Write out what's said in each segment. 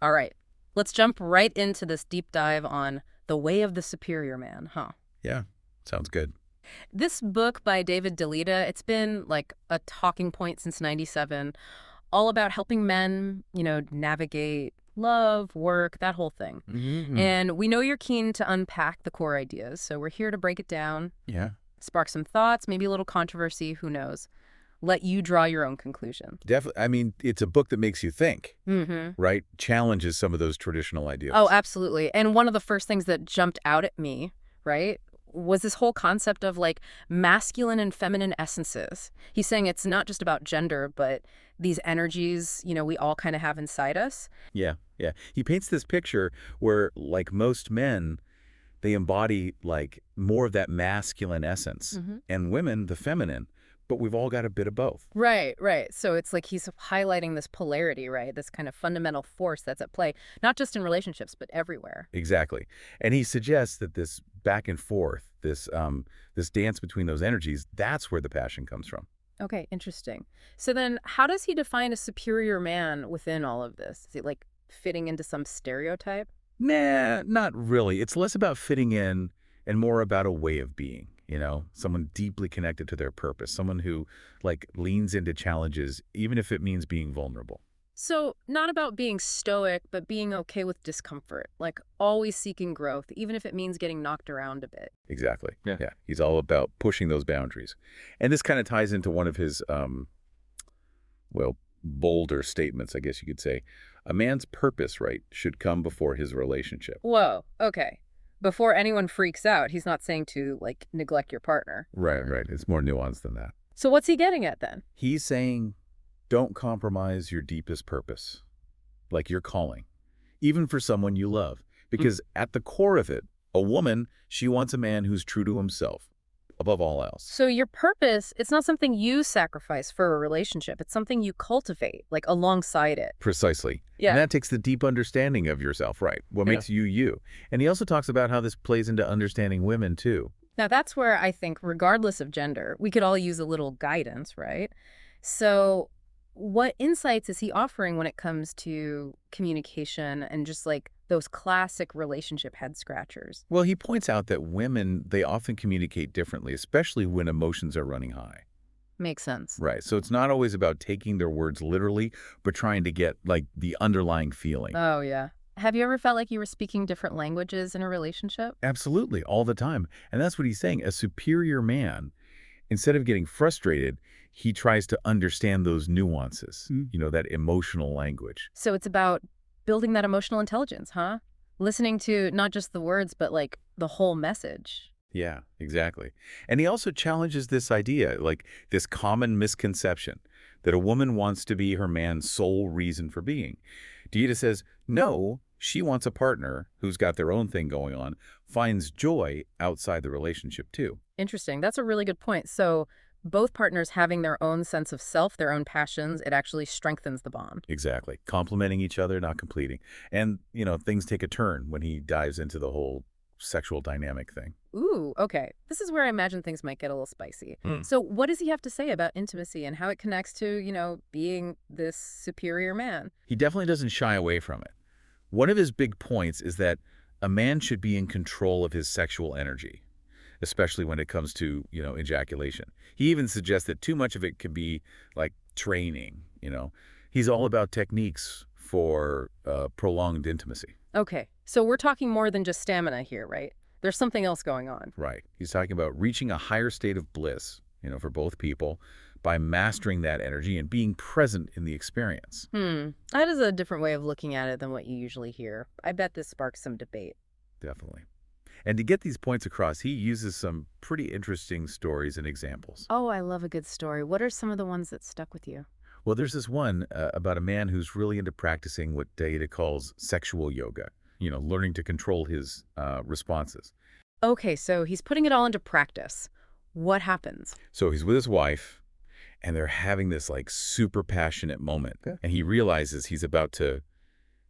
All right, let's jump right into this deep dive on The Way of the Superior Man, huh? Yeah, sounds good. This book by David Delita, it's been like a talking point since 97, all about helping men, navigate love, work, that whole thing. Hmm. And we know you're keen to unpack the core ideas, so we're here to break it down, Yeah, spark some thoughts, maybe a little controversy, who knows. Let you draw your own conclusion. definitely. I mean, it's a book that makes you think, Mm-hmm. right? Challenges some of those traditional Oh, ideals. absolutely. And one of the first things that jumped out at me, right, was this whole concept of like masculine and feminine essences. He's saying it's not just about gender, but these energies, we all kind of have inside us. Yeah, yeah. He paints this picture where, like most men, they embody like more of that masculine essence, Hmm. and women, the feminine. But we've all got a bit of both. Right, right. So it's like he's highlighting this polarity, right? This kind of fundamental force that's at play, not just in relationships, but everywhere. Exactly. And he suggests that this back and forth, this dance between those energies, that's where the passion comes from. Okay, interesting. So then how does he define a superior man within all of this? Is it like fitting into some stereotype? Nah, not really. It's less about fitting in and more about a way of being, someone deeply connected to their purpose, someone who like leans into challenges, even if it means being vulnerable. So, not about being stoic, but being okay with discomfort, like always seeking growth, even if it means getting knocked around a bit. Exactly. Yeah. He's all about pushing those boundaries. And this kind of ties into one of his, well, bolder statements, I guess you could say. A man's purpose, right, should come before his relationship. Whoa, okay. Before anyone freaks out, he's not saying to, like, neglect your partner. Right, right. It's more nuanced than that. So, what's he getting at then? He's saying, don't compromise your deepest purpose, like your calling, even for someone you love. Mm. Because at the core of it, a woman, she wants a man who's true to himself, above all else. So, your purpose, it's not something you sacrifice for a relationship, it's something you cultivate, like alongside it. Precisely. And Yeah. that takes the deep understanding of yourself, right? What Yeah. makes you you. And he also talks about how this plays into understanding women, too. Now, that's where I think, regardless of gender, we could all use a little guidance, right? So, what insights is he offering when it comes to communication and just like those classic relationship head scratchers? Well, he points out that women, they often communicate differently, especially when emotions are running high. Makes sense. Right. So it's not always about taking their words literally, but trying to get like the underlying feeling. Oh, yeah. Have you ever felt like you were speaking different languages in a relationship? Absolutely, all the time. And that's what he's saying. A superior man, instead of getting frustrated, he tries to understand those nuances, that emotional language. So, it's about building that emotional intelligence, huh? Listening to not just the words, but like the whole message. Yeah, exactly. And he also challenges this idea, like this common misconception that a woman wants to be her man's sole reason for being. Dieta says, no, she wants a partner who's got their own thing going on, finds joy outside the relationship too. Interesting. That's a really good point. So, both partners having their own sense of self, their own passions, it actually strengthens the bond. Exactly. Complementing each other, not completing. And, things take a turn when he dives into the whole sexual dynamic thing. Ooh, okay. This is where I imagine things might get a little spicy. Hmm. So, what does he have to say about intimacy and how it connects to, being this superior man? He definitely doesn't shy away from it. One of his big points is that a man should be in control of his sexual energy, especially when it comes to, ejaculation. He even suggests that too much of it can be like training. He's all about techniques for prolonged intimacy. Okay, so we're talking more than just stamina here, right? There's something else going on. Right. He's talking about reaching a higher state of bliss, for both people by mastering that energy and being present in the experience. That is a different way of looking at it than what you usually hear. I bet this sparks some debate. Definitely. And to get these points across, he uses some pretty interesting stories and examples. Oh, I love a good story. What are some of the ones that stuck with you? Well, there's this one about a man who's really into practicing what Data calls sexual yoga, learning to control his responses. Okay, so he's putting it all into practice. What happens? So he's with his wife, and they're having this like super passionate moment. Okay. And he realizes he's about to,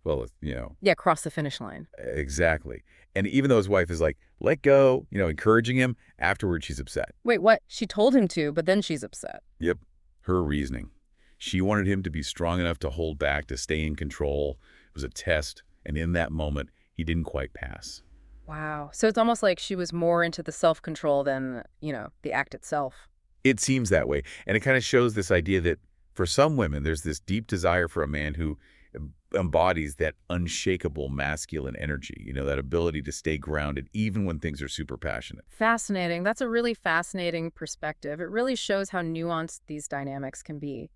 well, Yeah, cross the finish line. exactly. And even though his wife is like, let go, encouraging him, afterwards she's upset. Wait, what? She told him to, but then she's upset. Yep, her reasoning. She wanted him to be strong enough to hold back, to stay in control. It was a test, and in that moment, he didn't quite pass. Wow. So it's almost like she was more into the self-control than, the act itself. It seems that way, and it kind of shows this idea that for some women, there's this deep desire for a man who embodies that unshakable masculine energy, that ability to stay grounded even when things are super passionate. Fascinating. That's a really fascinating perspective. It really shows how nuanced these dynamics can be.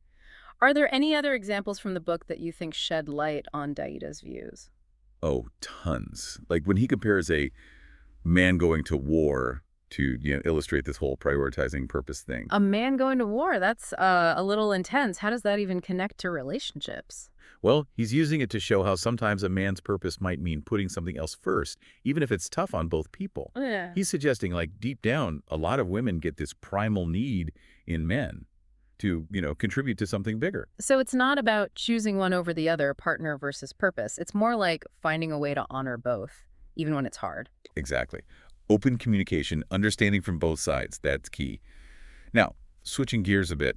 Are there any other examples from the book that you think shed light on Daida's views? Oh, tons. Like when he compares a man going to war to, illustrate this whole prioritizing purpose thing. A man going to war, that's a little intense. How does that even connect to relationships? Well, he's using it to show how sometimes a man's purpose might mean putting something else first, even if it's tough on both people. Yeah. He's suggesting, like, deep down, a lot of women get this primal need in men to, contribute to something bigger. So it's not about choosing one over the other, partner versus purpose. It's more like finding a way to honor both, even when it's hard. Exactly. Open communication, understanding from both sides, that's key. Now, switching gears a bit,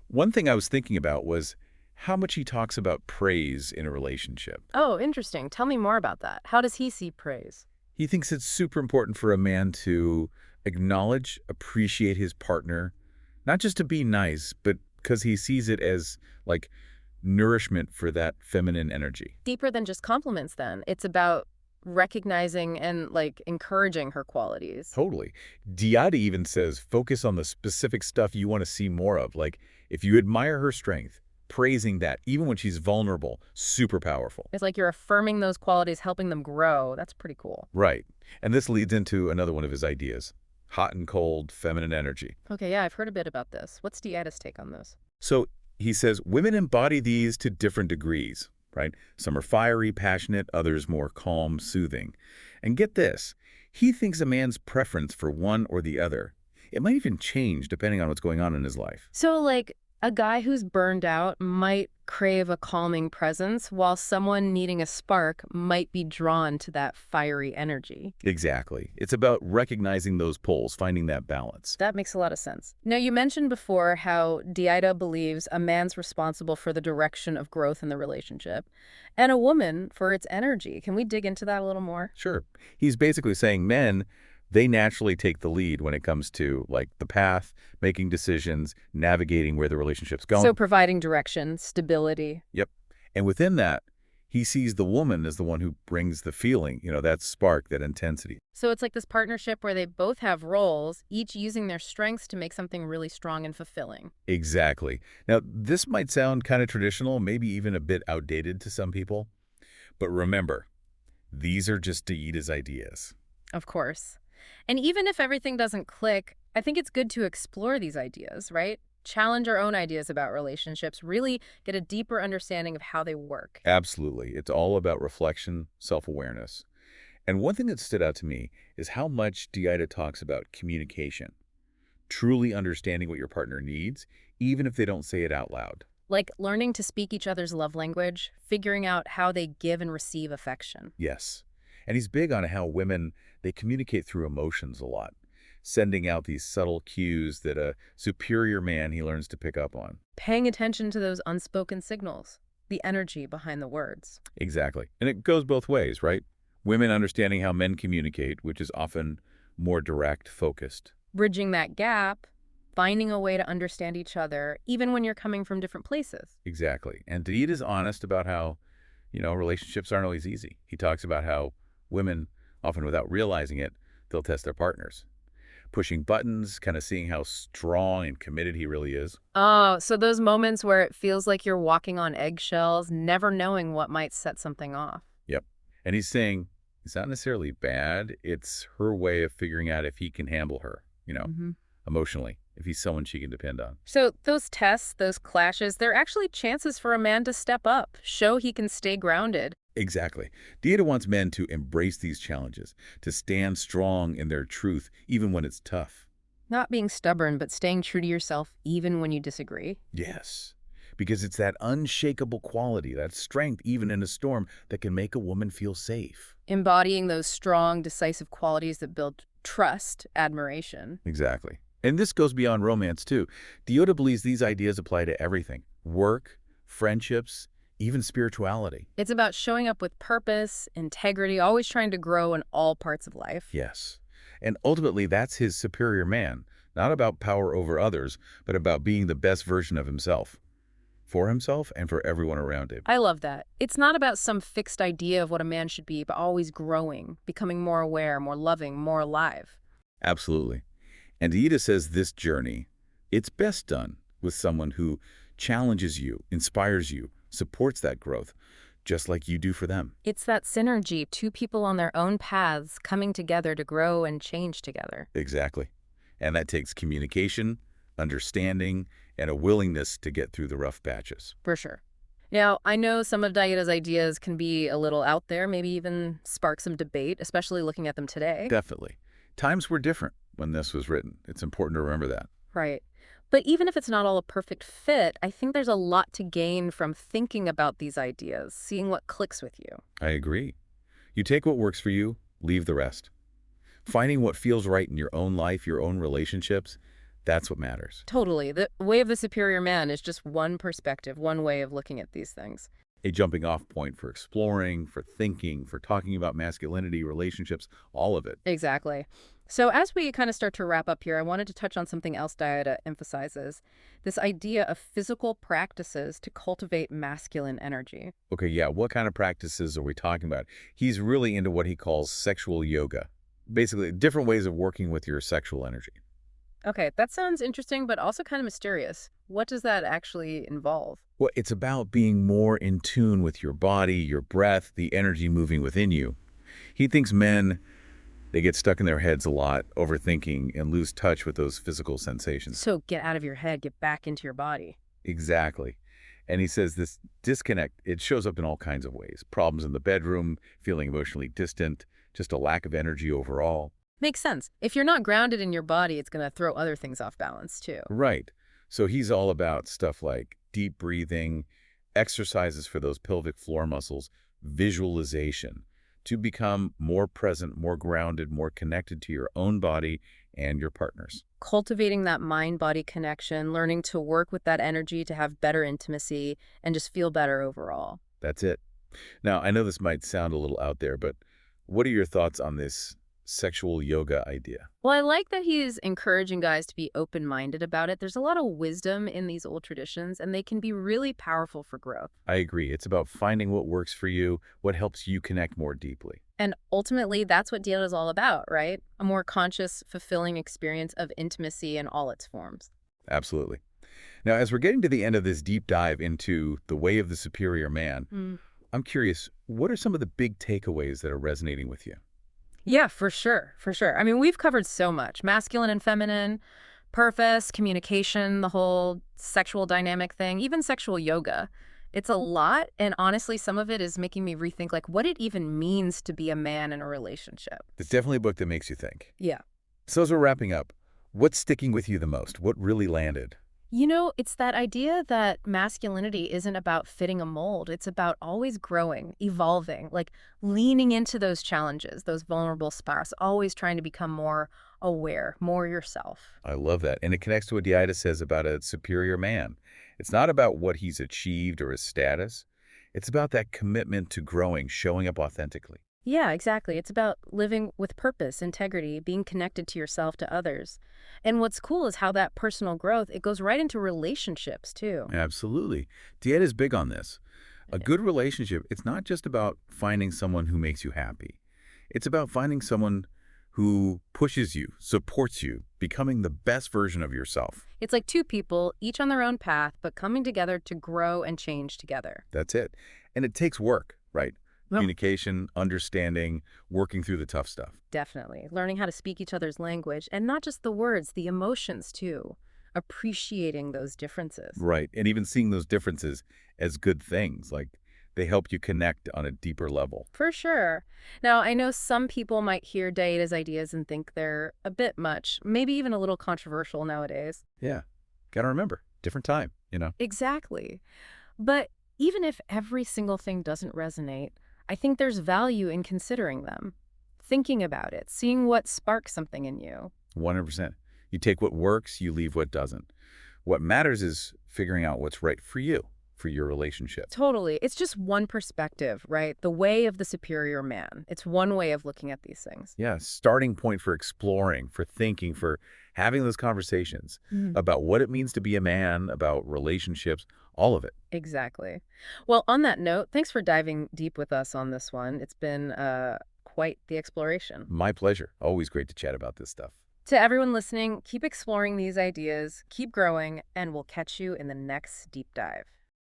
one thing I was thinking about was how much he talks about praise in a relationship. Oh, interesting. Tell me more about that. How does he see praise? He thinks it's super important for a man to acknowledge, appreciate his partner, not just to be nice, but because he sees it as, like, nourishment for that feminine energy. Deeper than just compliments, then. It's about recognizing and, encouraging her qualities. Totally. Diada even says focus on the specific stuff you want to see more of. Like, if you admire her strength, praising that, even when she's vulnerable, super powerful. It's like you're affirming those qualities, helping them grow. That's pretty cool. Right. And this leads into another one of his ideas, hot and cold feminine energy. Okay, yeah, I've heard a bit about this. What's Diada's take on this? So he says women embody these to different degrees, right? Some are fiery, passionate, others more calm, soothing. And get this, he thinks a man's preference for one or the other, it might even change depending on what's going on in his life. So, a guy who's burned out might crave a calming presence, while someone needing a spark might be drawn to that fiery energy. Exactly. It's about recognizing those poles, finding that balance. That makes a lot of sense. Now, you mentioned before how Diada believes a man's responsible for the direction of growth in the relationship, and a woman for its energy. Can we dig into that a little more? Sure. He's basically saying men, they naturally take the lead when it comes to, like, the path, making decisions, navigating where the relationship's going. So providing direction, stability. Yep. And within that, he sees the woman as the one who brings the feeling, that spark, that intensity. So it's like this partnership where they both have roles, each using their strengths to make something really strong and fulfilling. Exactly. Now, this might sound kind of traditional, maybe even a bit outdated to some people. But remember, these are just Daida's ideas. Of course. And even if everything doesn't click, I think it's good to explore these ideas, right? Challenge our own ideas about relationships, really get a deeper understanding of how they work. Absolutely. It's all about reflection, self-awareness. And one thing that stood out to me is how much Daida talks about communication, truly understanding what your partner needs, even if they don't say it out loud. Like learning to speak each other's love language, figuring out how they give and receive affection. Yes. And he's big on how women, they communicate through emotions a lot, sending out these subtle cues that a superior man he learns to pick up on. Paying attention to those unspoken signals, the energy behind the words. Exactly. And it goes both ways, right? Women understanding how men communicate, which is often more direct, focused. Bridging that gap, finding a way to understand each other, even when you're coming from different places. Exactly. And Daida's honest about how, relationships aren't always easy. He talks about how women, often without realizing it, they'll test their partners. Pushing buttons, kind of seeing how strong and committed he really is. Oh, so those moments where it feels like you're walking on eggshells, never knowing what might set something off. Yep. And he's saying it's not necessarily bad. It's her way of figuring out if he can handle her, emotionally, if he's someone she can depend on. So those tests, those clashes, they're actually chances for a man to step up, show he can stay grounded. Exactly. Daida wants men to embrace these challenges, to stand strong in their truth, even when it's tough. Not being stubborn, but staying true to yourself even when you disagree. Yes. Because it's that unshakable quality, that strength, even in a storm, that can make a woman feel safe. Embodying those strong, decisive qualities that build trust, admiration. Exactly. And this goes beyond romance, too. Daida believes these ideas apply to everything. Work, friendships, even spirituality. It's about showing up with purpose, integrity, always trying to grow in all parts of life. Yes. And ultimately, that's his superior man, not about power over others, but about being the best version of himself, for himself and for everyone around him. I love that. It's not about some fixed idea of what a man should be, but always growing, becoming more aware, more loving, more alive. Absolutely. And Ida says this journey, it's best done with someone who challenges you, inspires you, supports that growth, just like you do for them. It's that synergy, two people on their own paths coming together to grow and change together. Exactly. And that takes communication, understanding, and a willingness to get through the rough patches. For sure. Now, I know some of Daida's ideas can be a little out there, maybe even spark some debate, especially looking at them today. Definitely. Times were different when this was written. It's important to remember that. Right. But even if it's not all a perfect fit, I think there's a lot to gain from thinking about these ideas, seeing what clicks with you. I agree. You take what works for you, leave the rest. Finding what feels right in your own life, your own relationships, that's what matters. Totally. The way of the superior man is just one perspective, one way of looking at these things. A jumping off point for exploring, for thinking, for talking about masculinity, relationships, all of it. Exactly. So as we kind of start to wrap up here, I wanted to touch on something else Dieta emphasizes, this idea of physical practices to cultivate masculine energy. Okay, yeah, what kind of practices are we talking about? He's really into what he calls sexual yoga. Basically, different ways of working with your sexual energy. Okay, that sounds interesting, but also kind of mysterious. What does that actually involve? Well, it's about being more in tune with your body, your breath, the energy moving within you. He thinks men, they get stuck in their heads a lot, overthinking, and lose touch with those physical sensations. So get out of your head, get back into your body. Exactly. And he says this disconnect, it shows up in all kinds of ways. Problems in the bedroom, feeling emotionally distant, just a lack of energy overall. Makes sense. If you're not grounded in your body, it's going to throw other things off balance, too. Right. So he's all about stuff like deep breathing, exercises for those pelvic floor muscles, visualization, to become more present, more grounded, more connected to your own body and your partner's. Cultivating that mind-body connection, learning to work with that energy to have better intimacy and just feel better overall. That's it. Now, I know this might sound a little out there, but what are your thoughts on this sexual yoga idea? Well, I like that he's encouraging guys to be open-minded about it. There's a lot of wisdom in these old traditions, and they can be really powerful for growth. I agree. It's about finding what works for you, what helps you connect more deeply. And ultimately, that's what Dieet is all about, right? A more conscious, fulfilling experience of intimacy in all its forms. Absolutely. Now, as we're getting to the end of this deep dive into the way of the superior man, I'm curious, what are some of the big takeaways that are resonating with you? Yeah, for sure. For sure. I mean, we've covered so much. Masculine and feminine, purpose, communication, the whole sexual dynamic thing, even sexual yoga. It's a lot, and honestly, some of it is making me rethink, like, what it even means to be a man in a relationship. It's definitely a book that makes you think. Yeah. So as we're wrapping up, what's sticking with you the most? What really landed? You know, it's that idea that masculinity isn't about fitting a mold. It's about always growing, evolving, like leaning into those challenges, those vulnerable spots, always trying to become more aware, more yourself. I love that. And it connects to what Dieita says about a superior man. It's not about what he's achieved or his status. It's about that commitment to growing, showing up authentically. Yeah, exactly. It's about living with purpose, integrity, being connected to yourself, to others. And what's cool is how that personal growth, it goes right into relationships too. Absolutely. Dieita is big on this. A good relationship, it's not just about finding someone who makes you happy. It's about finding someone who pushes you, supports you, becoming the best version of yourself. It's like two people, each on their own path, but coming together to grow and change together. That's it. And it takes work, right? Communication, understanding, working through the tough stuff. Definitely. Learning how to speak each other's language, and not just the words, the emotions too. Appreciating those differences. Right. And even seeing those differences as good things, like they help you connect on a deeper level. For sure. Now, I know some people might hear Daida's ideas and think they're a bit much, maybe even a little controversial nowadays. Yeah. Got to remember, different time, Exactly. But even if every single thing doesn't resonate, I think there's value in considering them, thinking about it, seeing what sparks something in you. 100%. You take what works, you leave what doesn't. What matters is figuring out what's right for you, for your relationship. Totally. It's just one perspective, right? The way of the superior man. It's one way of looking at these things. Yeah, starting point for exploring, for thinking, for having those conversations Mhm. about what it means to be a man, about relationships, all of it. Exactly. Well, on that note, thanks for diving deep with us on this one. It's been quite the exploration. My pleasure. Always great to chat about this stuff. To everyone listening, keep exploring these ideas, keep growing, and we'll catch you in the next deep dive.